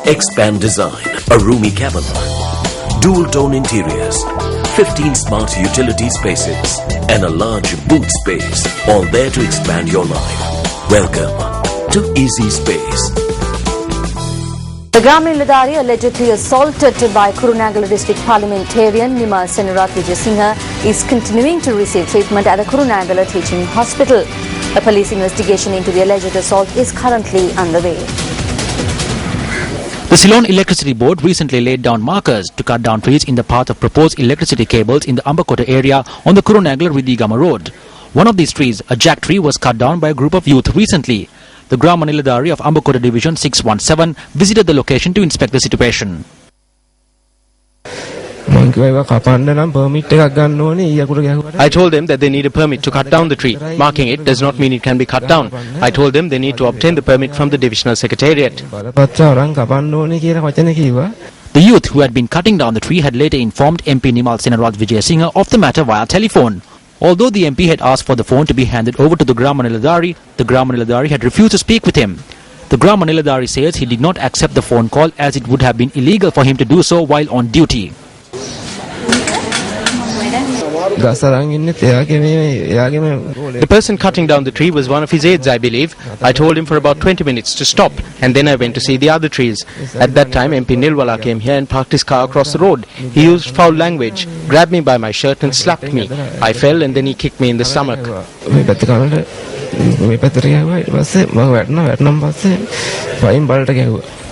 Expand design, a roomy cabin, dual tone interiors, 15 smart utility spaces, and a large boot space, all there to expand your life. Welcome to Easy Space. The Grama Niladhari, allegedly assaulted by Kurunegala district parliamentarian Newsfirst is continuing to receive treatment at the Kurunegala teaching hospital. A police investigation into the alleged assault is currently underway. The Ceylon Electricity Board recently laid down markers to cut down trees in the path of proposed electricity cables in the Ambakota area on the Kurunegala Road. One of these trees, a jack tree, was cut down by a group of youth recently. The Grama Niladhari of Ambakota Division 617 visited the location to inspect the situation. I told them that they need a permit to cut down the tree. Marking it does not mean it can be cut down. I told them they need to obtain the permit from the divisional secretariat. The youth who had been cutting down the tree had later informed MP Newsfirst of the matter via telephone. Although the MP had asked for the phone to be handed over to the Grama Niladhari had refused to speak with him. The Grama Niladhari says he did not accept the phone call as it would have been illegal for him to do so while on duty. The person cutting down the tree was one of his aides, I believe. I told him for about 20 minutes to stop, and then I went to see the other trees. At that time, MP Nilwala came here and parked his car across the road. He used foul language, grabbed me by my shirt and slapped me. I fell and then he kicked me in the stomach.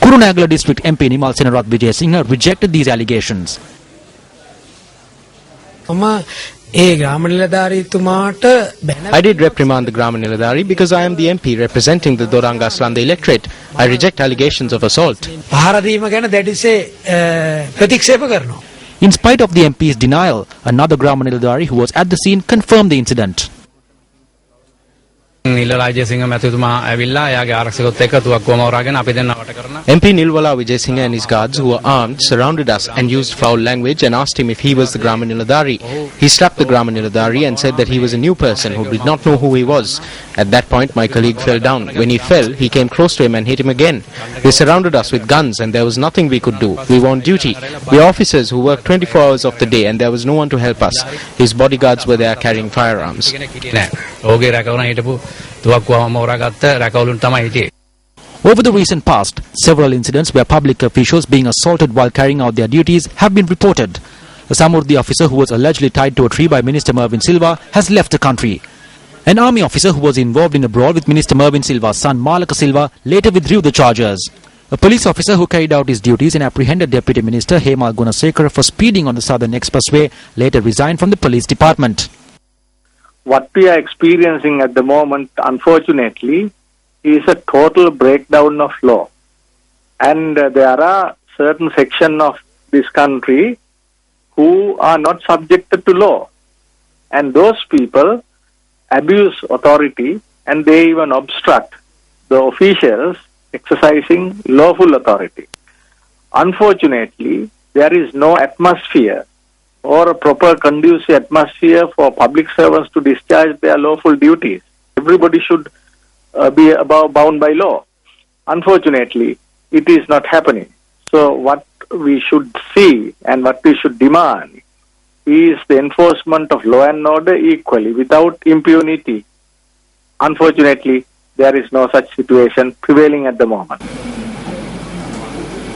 Kurunegala District MP Newsfirst rejected these allegations. I did reprimand the Grama Niladhari because I am the MP representing the Doranga Slanda electorate. I reject allegations of assault. In spite of the MP's denial, another Grama Niladhari who was at the scene confirmed the incident. MP Nilwala Vijayasinghe and his guards, who were armed, surrounded us and used foul language and asked him if he was the Grama Niladhari. He slapped the Grama Niladhari and said that he was a new person who did not know who he was. At that point, my colleague fell down. When he fell, he came close to him and hit him again. They surrounded us with guns and there was nothing we could do. We were on duty. We are officers who work 24 hours of the day and there was no one to help us. His bodyguards were there carrying firearms. Over the recent past, several incidents where public officials being assaulted while carrying out their duties have been reported. A Samurdi officer who was allegedly tied to a tree by Minister Mervyn Silva has left the country. An army officer who was involved in a brawl with Minister Mervyn Silva's son Malaka Silva later withdrew the charges. A police officer who carried out his duties and apprehended Deputy Minister Hemal Gunasekara for speeding on the Southern Expressway later resigned from the police department. What we are experiencing at the moment, unfortunately, is a total breakdown of law. And there are certain sections of this country who are not subjected to law. And those people abuse authority and they even obstruct the officials exercising lawful authority. Unfortunately, there is no atmosphere or a proper conducive atmosphere for public servants to discharge their lawful duties. Everybody should be bound by law. Unfortunately, it is not happening. So what we should see and what we should demand is the enforcement of law and order equally without impunity. Unfortunately, there is no such situation prevailing at the moment.